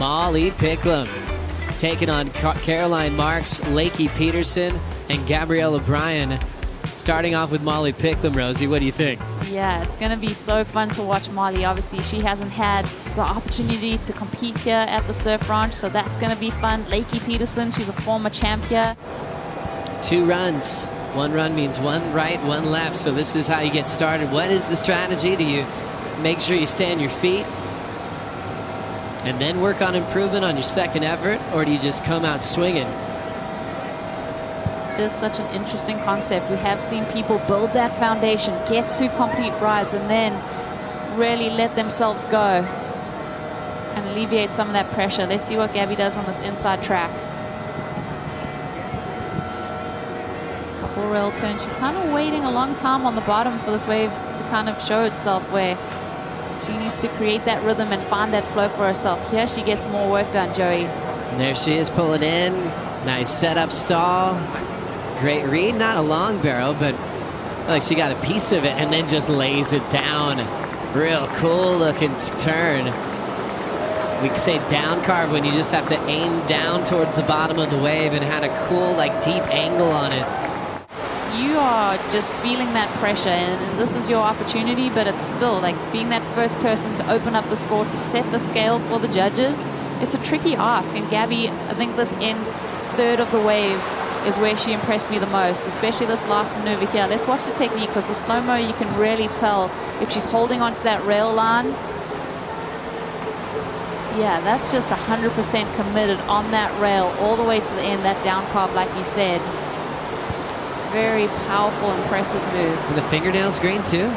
M.Picklum taking on Caroline Marks, L.Peterson, and Gabriela Bryan. Starting off with M.Picklum, Rosie, what do you think? Yeah, it's going to be so fun to watch Molly. Obviously, she hasn't had the opportunity to compete here at the Surf Ranch, so that's going to be fun. L.Peterson, she's a former champion. 2 runs. 1 run means 1 right, 1 left, so this is how you get started. What is the strategy? Do you make sure you stay on your feet and then work on improvement on your second effort, or do you just come out swinging? It is such an interesting concept. We have seen people build that foundation, get 2 complete rides, and then really let themselves go and alleviate some of that pressure. Let's see what Gabby does on this inside track. Couple rail turns. She's kind of waiting a long time on the bottom for this wave to kind of show itself, where she needs to create that rhythm and find that flow for herself. Here she gets more work done, Joey. And there she is pulling in. Nice setup stall. Great read, not a long barrel, but like she got a piece of it and then just lays it down. Real cool looking turn. We could say down carve when you just have to aim down towards the bottom of the wave, and had a cool, like, deep angle on it. You are just feeling that pressure, and this is your opportunity, but it's still like being that first person to open up the score, to set the scale for the judges. It's a tricky ask, and Gabby, I think this end third of the wave is where she impressed me the most, especially this last maneuver here. Let's watch the technique, because the slow-mo, you can really tell if she's holding onto that rail line. Yeah, that's just 100% committed on that rail all the way to the end, that down carve, like you said. Very powerful, impressive move. And the fingernails green too?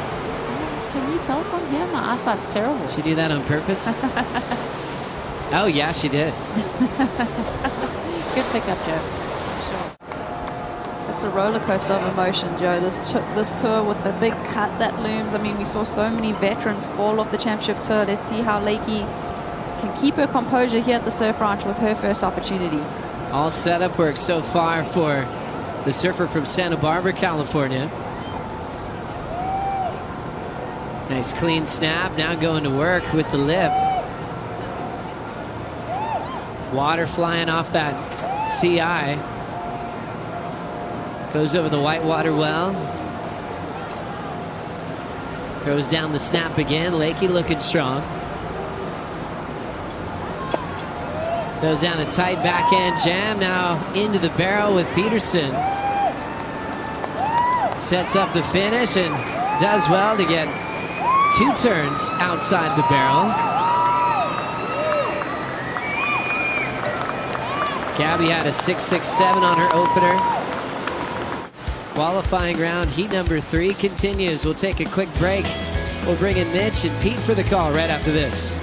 Can you tell from here? My eyesight's terrible. Did she do that on purpose? Oh, yeah, she did. Good pickup, Joe. It's a roller coaster of emotion, Joe. This tour with the big cut that looms. I mean, we saw so many veterans fall off the championship tour. Let's see how Lakey can keep her composure here at the Surf Ranch with her first opportunity. All setup work so far for the surfer from Santa Barbara, California. Nice clean snap. Now going to work with the lip. Water flying off that CI. Goes over the whitewater well. Throws down the snap again. Lakey looking strong. Goes down a tight backhand jam. Now into the barrel with Peterson. Sets up the finish and does well to get 2 turns outside the barrel. Gabby had a 6.67 on her opener. Qualifying round, heat number 3 continues. We'll take a quick break. We'll bring in Mitch and Pete for the call right after this.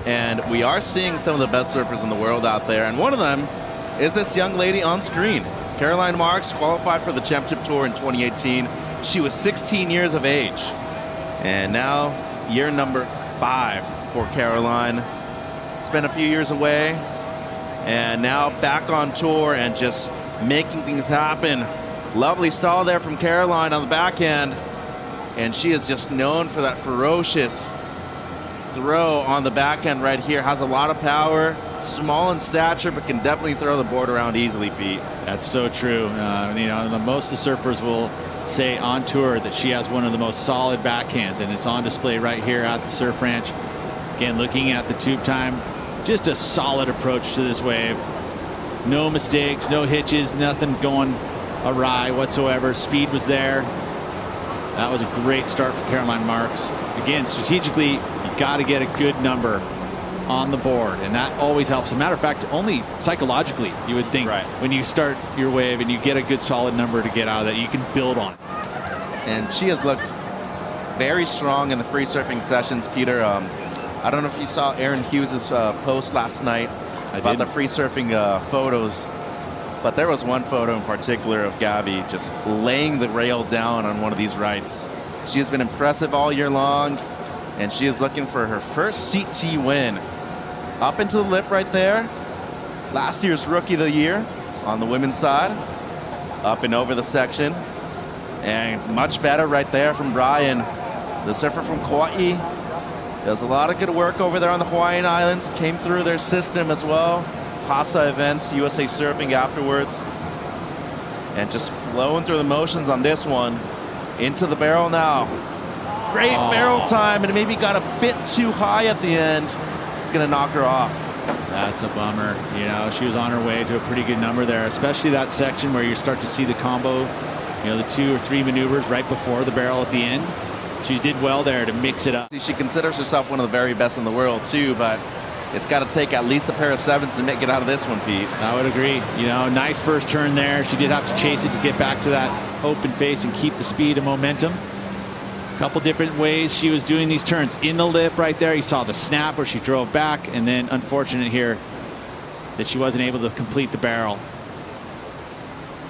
And we are seeing some of the best surfers in the world out there, and one of them is this young lady on screen. Caroline Marks qualified for the Championship Tour in 2018. She was 16 years of age, and now year number 5 for Caroline. Spent a few years away, and now back on tour and just making things happen. Lovely stall there from Caroline on the backhand, and she is just known for that ferocious throw on the backhand right here. Has a lot of power, small in stature, but can definitely throw the board around easily, Pete. That's so true. You know, most of the surfers will say on tour that she has one of the most solid backhands, and it's on display right here at the Surf Ranch. Again, looking at the tube time, just a solid approach to this wave. No mistakes, no hitches, nothing going awry whatsoever. Speed was there. That was a great start for Caroline Marks. Again, strategically, you got to get a good number on the board, and that always helps. As a matter of fact, only psychologically, you would think, right, when you start your wave and you get a good solid number to get out of that, you can build on it. And she has looked very strong in the free surfing sessions, Peter. I don't know if you saw Aaron Hughes' post last night about the free surfing photos, but there was one photo in particular of Gabby just laying the rail down on one of these rides. She has been impressive all year long, and she is looking for her first CT win. Up into the lip right there. Last year's Rookie of the Year on the women's side. Up and over the section. And much better right there from Bryan, the surfer from Kauai. Does a lot of good work over there on the Hawaiian Islands. Came through their system as well. Casa Events, USA Surfing afterwards. And just flowing through the motions on this one. Into the barrel now. Great barrel time, and maybe got a bit too high at the end. It's going to knock her off. That's a bummer. You know, she was on her way to a pretty good number there, especially that section where you start to see the combo, you know, the 2 or 3 maneuvers right before the barrel at the end. She did well there to mix it up. She considers herself one of the very best in the world too, but it's got to take at least a pair of 7s to make it out of this one, Pete. I would agree. You know, nice first turn there. She did have to chase it to get back to that open face and keep the speed and momentum. A couple different ways she was doing these turns. In the lip right there, you saw the snap where she drove back, and then unfortunate here that she wasn't able to complete the barrel.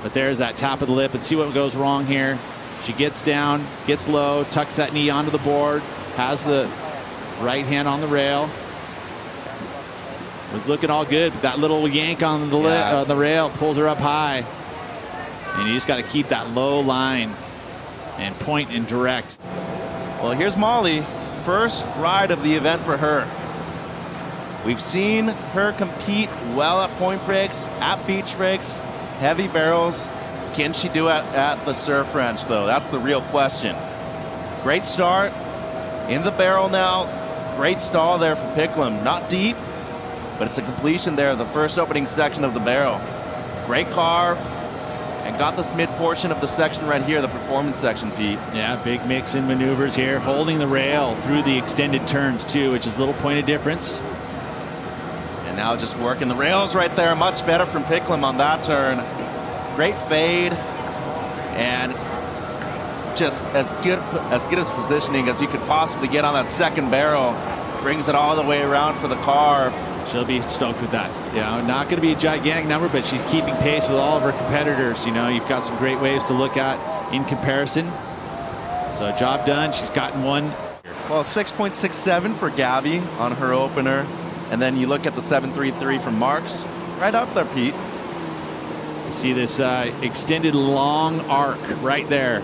But there's that tap of the lip, and see what goes wrong here. She gets down, gets low, tucks that knee onto the board, has the right hand on the rail. Was looking all good, but that little yank on the the rail pulls her up high. And you just got to keep that low line and point and direct. Well, here's Molly. First ride of the event for her. We've seen her compete well at point breaks, at beach breaks, heavy barrels. Can she do it at the surf ranch, though? That's the real question. Great start in the barrel now. Great stall there for Picklum. Not deep, but it's a completion there of the first opening section of the barrel. Great carve, and got this mid portion of the section right here, the performance section, Pete. Yeah, big mix in maneuvers here, holding the rail through the extended turns too, which is a little point of difference. And now just working the rails right there. Much better from Picklum on that turn. Great fade, and just as good as positioning as you could possibly get on that second barrel. Brings it all the way around for the carve. She'll be stoked with that. You know, not going to be a gigantic number, but she's keeping pace with all of her competitors. You know, you've got some great waves to look at in comparison. So job done. She's gotten one. Well, 6.67 for Gabby on her opener. And then you look at the 7.33 from Marks. Right up there, Pete. You see this extended long arc right there,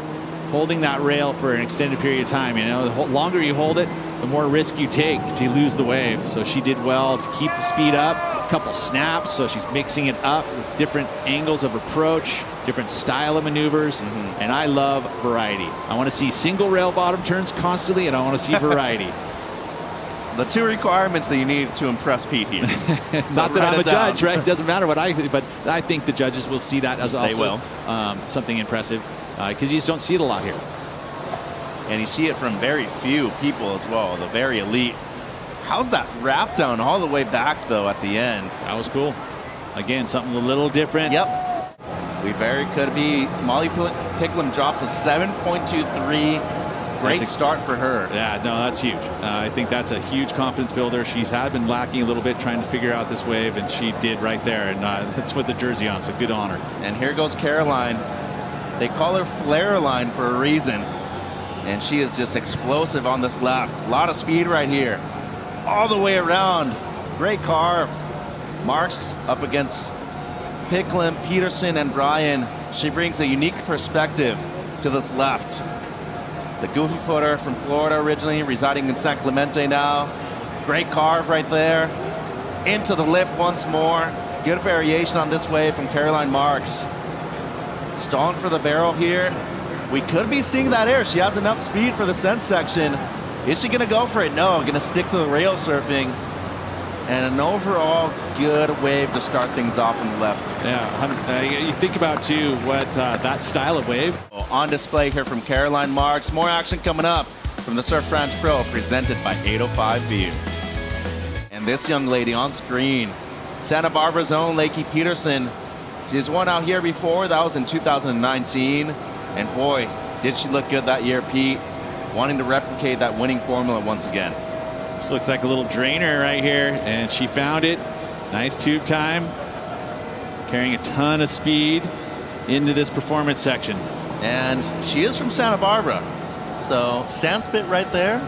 holding that rail for an extended period of time. You know, the longer you hold it, the more risk you take to lose the wave. So she did well to keep the speed up. A couple snaps, so she's mixing it up with different angles of approach, different style of maneuvers, and I love variety. I want to see single rail bottom turns constantly, and I want to see variety. The 2 requirements that you need to impress Pete here. So not that I'm a judge, right? It doesn't matter what but I think the judges will see that as also something impressive, because you just don't see it a lot here. And you see it from very few people as well, the very elite. How's that wrap down all the way back, though, at the end? That was cool. Again, something a little different. Yep. We very could be. Molly Picklum drops a 7.23. Great start for her. Yeah, no, that's huge. I think that's a huge confidence builder. She's had been lacking a little bit trying to figure out this wave, and she did right there. And that's with the jersey on, so good on her. And here goes Caroline. They call her Flare Line for a reason. And she is just explosive on this left. A lot of speed right here. All the way around. Great carve. Marks up against Picklum, Peterson, and Bryan. She brings a unique perspective to this left. The goofy footer from Florida originally, residing in San Clemente now. Great carve right there. Into the lip once more. Good variation on this wave from Caroline Marks. Stalling for the barrel here. We could be seeing that air. She has enough speed for the scent section. Is she going to go for it? No, going to stick to the rail surfing. And an overall good wave to start things off on the left. Yeah, you think about, too, what that style of wave. On display here from Caroline Marks. More action coming up from the Surf Ranch Pro, presented by 805 View. And this young lady on screen, Santa Barbara's own Lakey Peterson. She's won out here before. That was in 2019. And boy, did she look good that year, Pete. Wanting to replicate that winning formula once again. This looks like a little drainer right here, and she found it. Nice tube time. Carrying a ton of speed into this performance section. And she is from Santa Barbara. So Sandspit right there.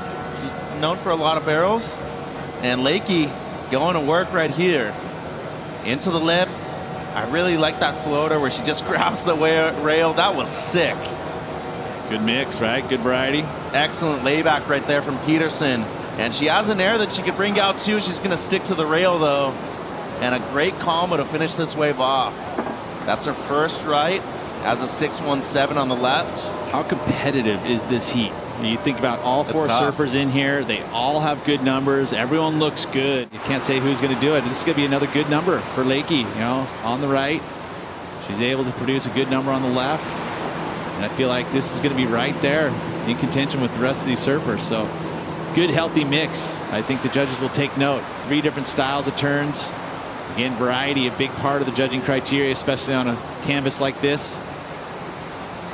She's known for a lot of barrels. And Lakey going to work right here. Into the lip. I really like that floater where she just grabs the rail. That was sick. Good mix, right? Good variety. Excellent layback right there from Peterson. And she has an air that she could bring out too. She's going to stick to the rail though. And a great combo to finish this wave off. That's her first right. Has a 617 on the left. How competitive is this heat? You think about all four surfers in here. They all have good numbers. Everyone looks good. You can't say who's going to do it. This is going to be another good number for Lakey. You know, on the right, she's able to produce a good number on the left. And I feel like this is going to be right there in contention with the rest of these surfers. So good, healthy mix. I think the judges will take note. 3 different styles of turns. Again, variety, a big part of the judging criteria, especially on a canvas like this.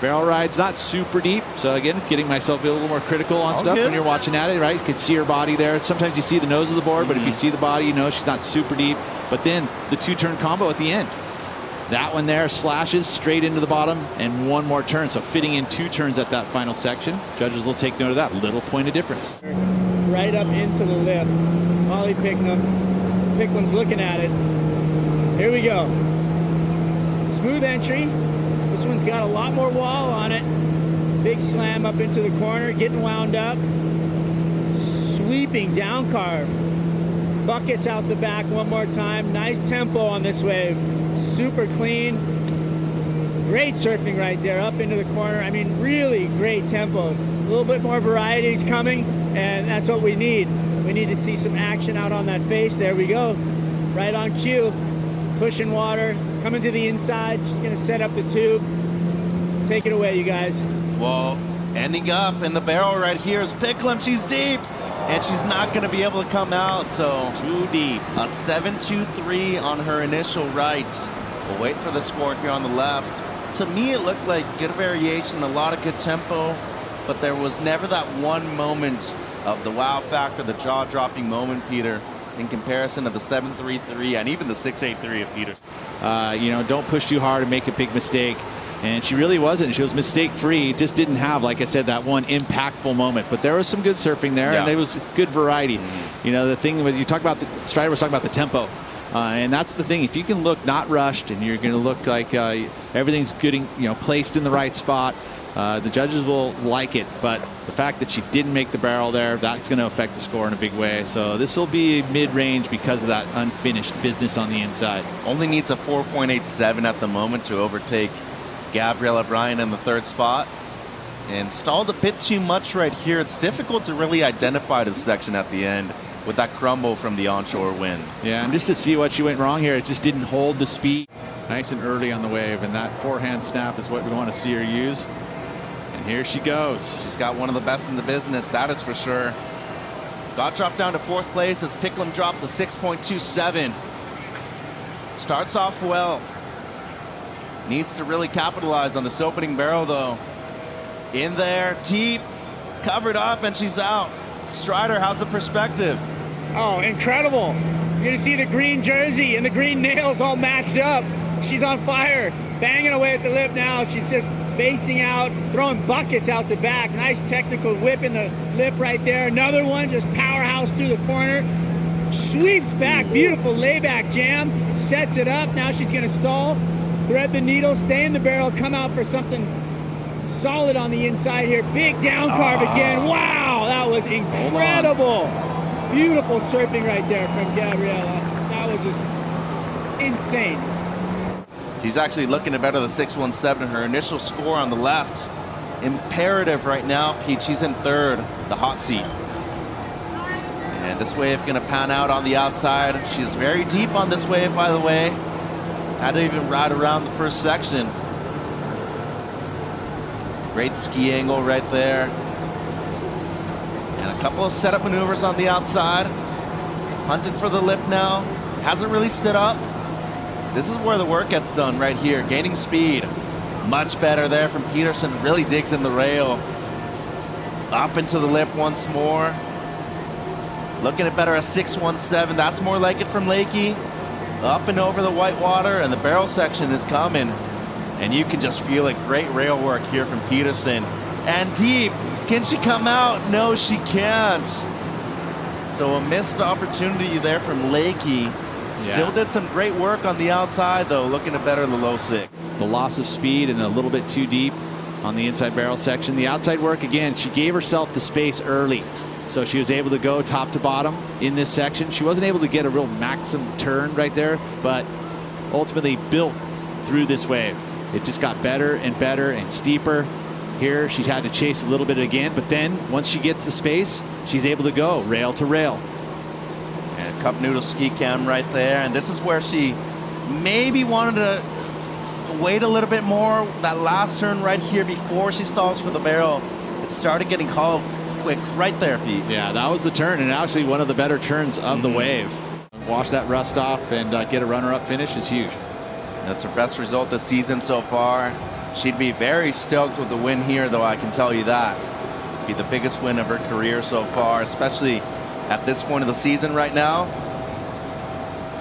Barrel ride's not super deep, so again, getting myself a little more critical on stuff when you're watching at it, right? You can see her body there. Sometimes you see the nose of the board, but if you see the body, you know she's not super deep. But then the 2-turn combo at the end. That one there slashes straight into the bottom and 1 more turn. So fitting in 2 turns at that final section. Judges will take note of that little point of difference. Right up into the lip. Molly Picklum's looking at it. Here we go. Smooth entry. This one's got a lot more wall on it. Big slam up into the corner, getting wound up. Sweeping down carve. Buckets out the back one more time. Nice tempo on this wave. Super clean. Great surfing right there up into the corner. I mean, really great tempo. A little bit more variety is coming, and that's what we need. We need to see some action out on that face. There we go. Right on cue. Pushing water. Coming to the inside. She's going to set up the tube. Take it away, you guys. Well, ending up in the barrel right here is Picklum. She's deep, and she's not going to be able to come out. So too deep. A 7.23 on her initial right. We'll wait for the score here on the left. To me, it looked like good variation, a lot of good tempo, but there was never that one moment of the wow factor, the jaw-dropping moment, Peter, in comparison to the 7.33 and even the 6.83 of Peterson. You know, don't push too hard and make a big mistake. And she really wasn't. She was mistake-free. Just didn't have, like I said, that one impactful moment. But there was some good surfing there, and it was good variety. You know, the thing when you talk about, Strider was talking about the tempo. And that's the thing. If you can look not rushed and you're going to look like everything's good, you know, placed in the right spot, the judges will like it. But the fact that she didn't make the barrel there, that's going to affect the score in a big way. So this will be mid-range because of that unfinished business on the inside. Only needs a 4.87 at the moment to overtake Gabriela Bryan in the 3rd spot. And stalled a bit too much right here. It's difficult to really identify this section at the end with that crumble from the onshore wind. Yeah, and just to see what she went wrong here, it just didn't hold the speed. Nice and early on the wave, and that forehand snap is what we want to see her use. And here she goes. She's got one of the best in the business, that is for sure. Got dropped down to 4th place as Picklum drops a 6.27. Starts off well. Needs to really capitalize on this opening barrel though. In there, deep, covered up, and she's out. Strider, how's the perspective? Oh, incredible. You're gonna see the green jersey and the green nails all matched up. She's on fire, banging away at the lip now. She's just facing out, throwing buckets out the back. Nice technical whip in the lip right there. Another one, just powerhouse through the corner. Sweeps back, beautiful layback jam. Sets it up, now she's gonna stall. Thread the needle, stay in the barrel, come out for something solid on the inside here. Big down carve again. Wow, that was incredible. Beautiful surfing right there from Gabriela. That was just insane. She's actually looking to better the 6.17. Her initial score on the left. Imperative right now, Pete. She's in 3rd, the hot seat. And this wave going to pan out on the outside. She's very deep on this wave, by the way. Had to even ride around the first section. Great ski angle right there. And a couple of setup maneuvers on the outside. Hunting for the lip now. Hasn't really sit up. This is where the work gets done right here. Gaining speed. Much better there from Peterson. Really digs in the rail. Up into the lip once more. Looking at better a 6.17. That's more like it from Lakey. Up and over the white water, and the barrel section is coming. And you can just feel it. Great rail work here from Peterson. And deep. Can she come out? No, she can't. So a missed opportunity there from Lakey. Still did some great work on the outside, though, looking to better the low 6. The loss of speed and a little bit too deep on the inside barrel section. The outside work, again, she gave herself the space early. So she was able to go top to bottom in this section. She wasn't able to get a real maximum turn right there, but ultimately built through this wave. It just got better and steeper. Here she's had to chase a little bit again, but then once she gets the space, she's able to go rail to rail. And cup noodle ski cam right there. And this is where she maybe wanted to wait a little bit more. That last turn right here before she stalls for the barrel, it started getting called quick right there, Pete. Yeah, that was the turn, and actually one of the better turns of the wave. Wash that rust off and get a runner-up finish is huge. That's her best result this season so far. She'd be very stoked with the win here, though, I can tell you that. Be the biggest win of her career so far, especially at this point of the season right now.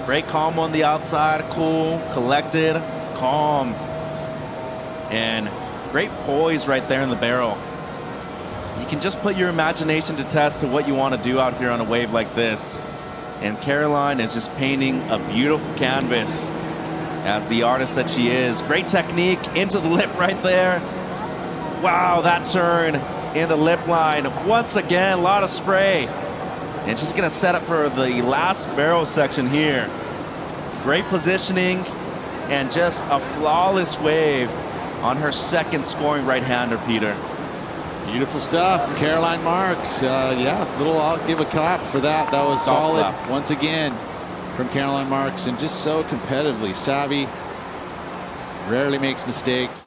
Great calm on the outside, cool, collected, calm, and great poise right there in the barrel. You can just put your imagination to test to what you want to do out here on a wave like this. And Caroline is just painting a beautiful canvas as the artist that she is. Great technique into the lip right there. Wow, that turn in the lip line. Once again, a lot of spray. And she's going to set up for the last barrel section here. Great positioning and just a flawless wave on her second scoring right-hander, Peter. Beautiful stuff from Caroline Marks. I'll give a clap for that. That was solid once again from Caroline Marks, and just so competitively savvy. Rarely makes mistakes.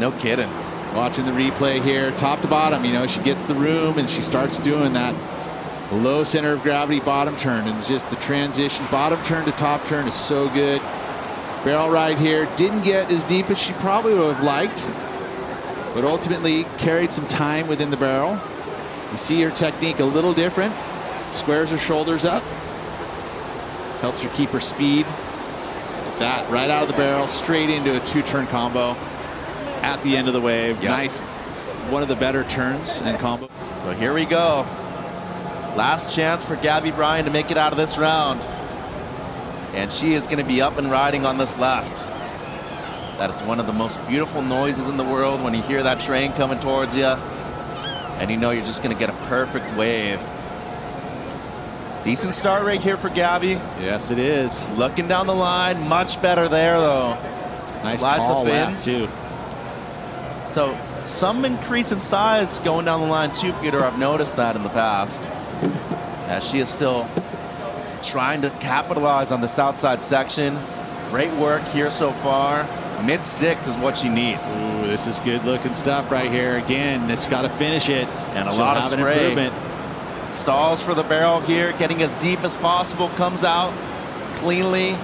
No kidding. Watching the replay here, top to bottom, she gets the room and she starts doing that low center of gravity bottom turn, and just the transition bottom turn to top turn is so good. Barrel ride here didn't get as deep as she probably would have liked, but ultimately carried some time within the barrel. You see her technique a little different. Squares her shoulders up. Helps her keep her speed. That right out of the barrel, straight into a two-turn combo at the end of the wave. Yep. Nice. One of the better turns and combo. So here we go. Last chance for G.Bryan to make it out of this round. And she is going to be up and riding on this left. That is one of the most beautiful noises in the world when you hear that train coming towards you. And you know you're just going to get a perfect wave. Decent start right here for Gabby. Yes, it is. Looking down the line, much better there, though. Nice Slides tall the left, fins. too. So some increase in size going down the line, too, Peter. I've noticed that in the past. As she is still trying to capitalize on this outside section. Great work here so far. Mid-6 is what she needs. Ooh, this is good looking stuff right here. Again, it's got to finish it. And a lot of spray. Improvement. Stalls for the barrel here, getting as deep as possible, comes out cleanly.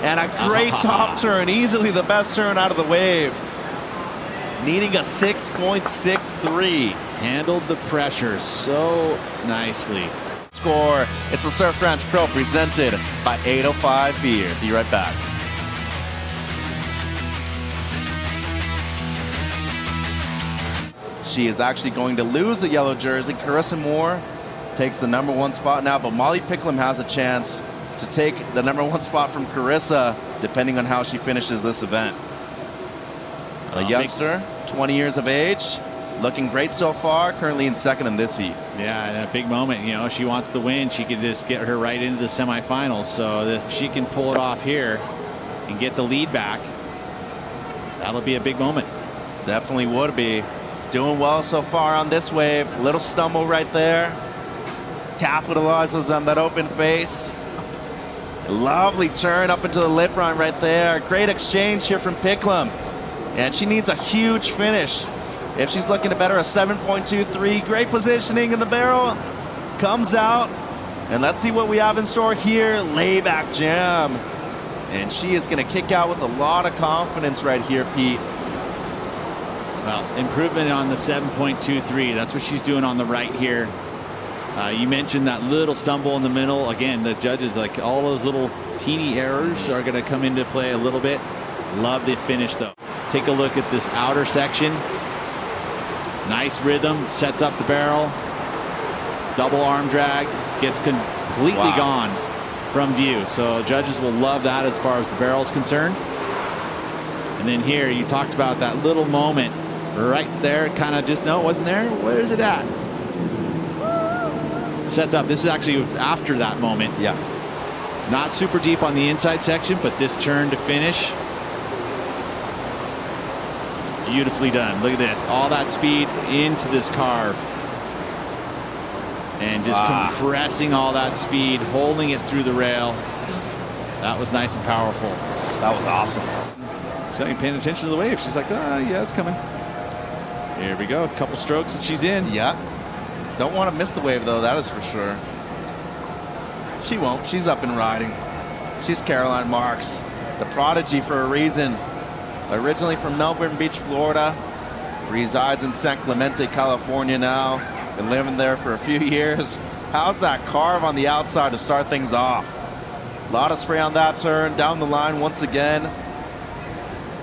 And a great top turn, easily the best turn out of the wave. Needing a 6.63. Handled the pressure so nicely. Score, it's the Surf Ranch Pro presented by 805 Beer. Be right back. She is actually going to lose the yellow jersey. Carissa Moore takes the #1 spot now, but M.Picklum has a chance to take the #1 spot from Carissa, depending on how she finishes this event. A youngster, 20 years of age, looking great so far, currently in second in this heat. Yeah, and a big moment. She wants the win. She could just get her right into the semifinals. So if she can pull it off here and get the lead back, that'll be a big moment. Definitely would be. Doing well so far on this wave. Little stumble right there. Capitalizes on that open face. Lovely turn up into the lip line right there. Great exchange here from Picklum. And she needs a huge finish if she's looking to better a 7.23. Great positioning in the barrel. Comes out. And let's see what we have in store here. Layback jam. And she is going to kick out with a lot of confidence right here, Pete. Well, improvement on the 7.23. That's what she's doing on the right here. You mentioned that little stumble in the middle. Again, the judges, like all those little teeny errors are going to come into play a little bit. Love the finish, though. Take a look at this outer section. Nice rhythm, sets up the barrel. Double arm drag, gets completely gone from view. So judges will love that as far as the barrel is concerned. And then here, you talked about that little moment right there, kind of just, no, it wasn't there. Where is it at? sets up. This is actually after that moment. Yeah. Not super deep on the inside section, but this turn to finish. Beautifully done. Look at this. All that speed into this carve. And just compressing all that speed, holding it through the rail. That was nice and powerful. That was awesome. She's not even paying attention to the wave. She's like, yeah, it's coming. Here we go. A couple strokes and she's in. Yeah. Don't want to miss the wave, though. That is for sure. She won't. She's up and riding. She's Caroline Marks, the prodigy for a reason. Originally from Melbourne Beach, Florida. Resides in San Clemente, California now. Been living there for a few years. How's that carve on the outside to start things off? A lot of spray on that turn. Down the line once again.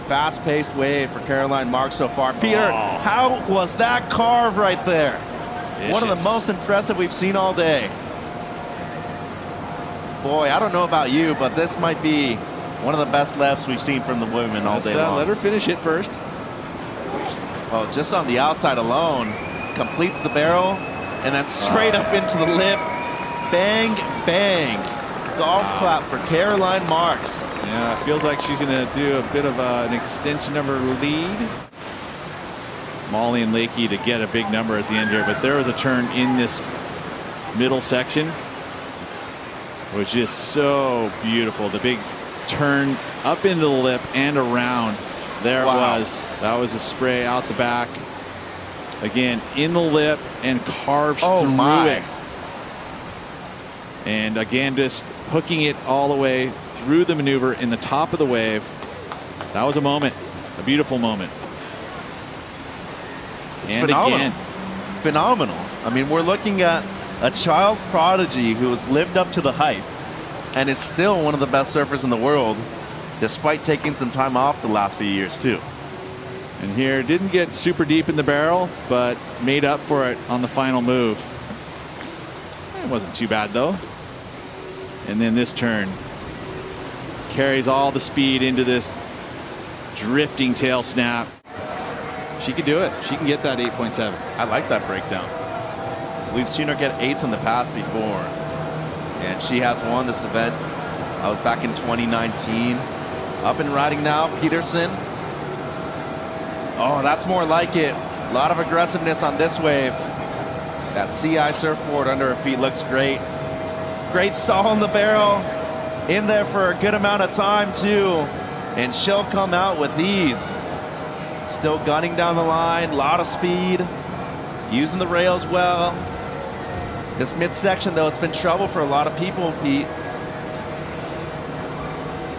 Fast-paced wave for Caroline Marks so far. Peter, how was that carve right there? Vicious. One of the most impressive we've seen all day. Boy, I don't know about you, but this might be one of the best lefts we've seen from the women all day long. Let her finish it first. Oh, just on the outside alone, completes the barrel, and then straight up into the lip. Bang, bang. Golf clap for Caroline Marks. Yeah, it feels like she's going to do a bit of an extension of her lead. Molly and Lakey to get a big number at the end here, but there was a turn in this middle section. It was just so beautiful. The big turn up into the lip and around. There it was. That was a spray out the back. Again, in the lip and carves through it. And again, just hooking it all the way through the maneuver in the top of the wave. That was a moment, a beautiful moment. It's and phenomenal. Again. Phenomenal. I mean, we're looking at a child prodigy who has lived up to the hype and is still one of the best surfers in the world, despite taking some time off the last few years too. And here, didn't get super deep in the barrel, but made up for it on the final move. It wasn't too bad though. And then this turn carries all the speed into this drifting tail snap. She could do it. She can get that 8.7. I like that breakdown. We've seen her get 8s in the past before, and she has won this event. I was back in 2019. Up and riding now, Peterson. Oh, that's more like it. A lot of aggressiveness on this wave. That CI surfboard under her feet looks great. Great stall in the barrel. In there for a good amount of time too. And she'll come out with ease. Still gunning down the line, a lot of speed. Using the rails well. This midsection though, it's been trouble for a lot of people, Pete.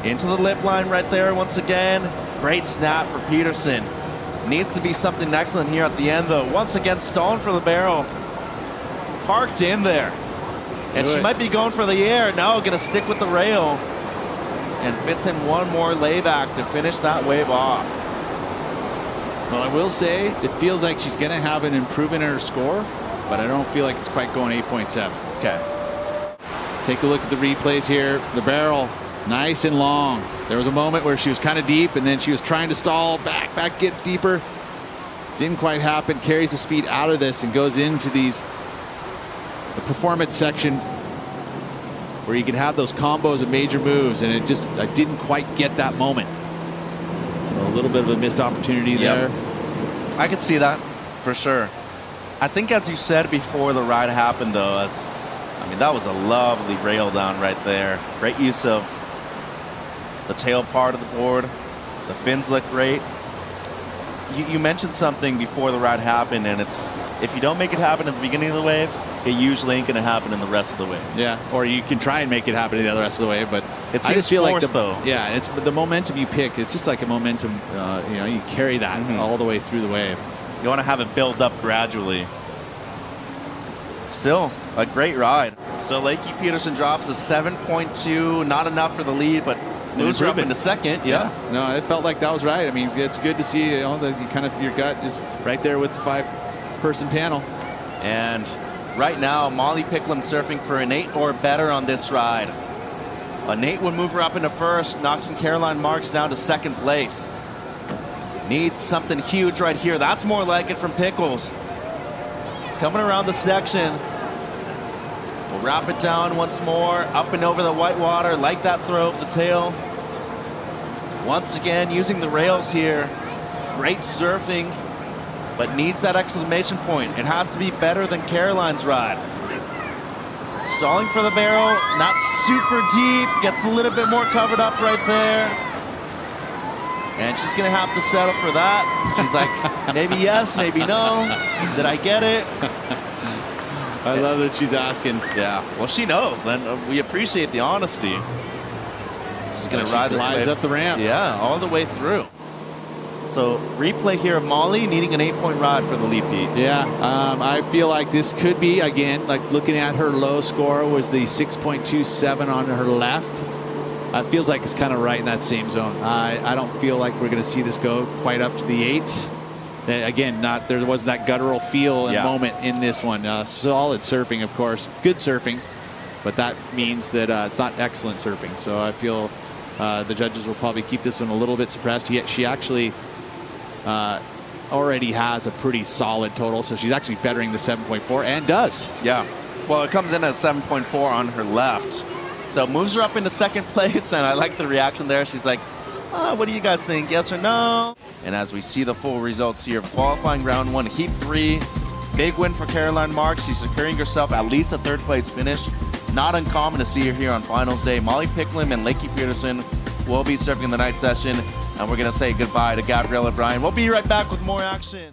Into the lip line right there once again. Great snap for Peterson. Needs to be something excellent here at the end though. Once again, stalling for the barrel. Parked in there. And she might be going for the air. No, gonna stick with the rail. And fits in one more layback to finish that wave off. Well, I will say, it feels like she's gonna have an improvement in her score, but I don't feel like it's quite going 8.7. Okay. Take a look at the replays here. The barrel, nice and long. There was a moment where she was kind of deep, and then she was trying to stall, back, get deeper. Didn't quite happen. Carries the speed out of this and goes into the performance section where you can have those combos and major moves, and I didn't quite get that moment. So a little bit of a missed opportunity there. I could see that for sure. I think, as you said before the ride happened, though, that was a lovely rail down right there. Great use of the tail part of the board. The fins look great. You mentioned something before the ride happened, and it's, if you don't make it happen at the beginning of the wave, it usually ain't going to happen in the rest of the wave. Yeah, or you can try and make it happen in the rest of the wave, but I just feel like it's the momentum you pick. It's just like a momentum. You carry that all the way through the wave. You want to have it build up gradually. Still a great ride. So Lakey Peterson drops a 7.2, not enough for the lead, but moves her up into second. Yeah. No, it felt like that was right. I mean, it's good to see your gut is right there with the 5-person panel. And right now, M.Picklum surfing for an 8 or better on this ride. An 8 would move her up into first, knocking Caroline Marks down to second place. Needs something huge right here. That's more like it from Pickles. Coming around the section. Wrap it down once more, up and over the white water, like that throw of the tail. Once again, using the rails here. Great surfing, but needs that exclamation point. It has to be better than Caroline's ride. Stalling for the barrel, not super deep, gets a little bit more covered up right there. And she's gonna have to settle for that. She's like, maybe yes, maybe no. Did I get it? I love that she's asking. Yeah, well, she knows, and we appreciate the honesty. She's gonna ride this wave up the ramp. Yeah, all the way through. So replay here of Molly needing an 8-point ride for the Lakey. Yeah, I feel like this could be, again, like looking at her low score was the 6.27 on her left. It feels like it's kind of right in that same zone. I don't feel like we're going to see this go quite up to the 8s. Again, there wasn't that guttural feel and moment in this one. Solid surfing, of course. Good surfing, but that means that it's not excellent surfing. So I feel the judges will probably keep this one a little bit suppressed. Yet she actually already has a pretty solid total, so she's actually bettering the 7.4 and does. Yeah, well, it comes in at 7.4 on her left. So moves her up into second place, and I like the reaction there. She's like, what do you guys think, yes or no? And as we see the full results here of qualifying round 1, heat 3, big win for Caroline Marks. She's securing herself at least a 3rd place finish. Not uncommon to see her here on finals day. M.Picklum and L.Peterson will be surfing the night session, and we're going to say goodbye to Gabriela Bryan. We'll be right back with more action.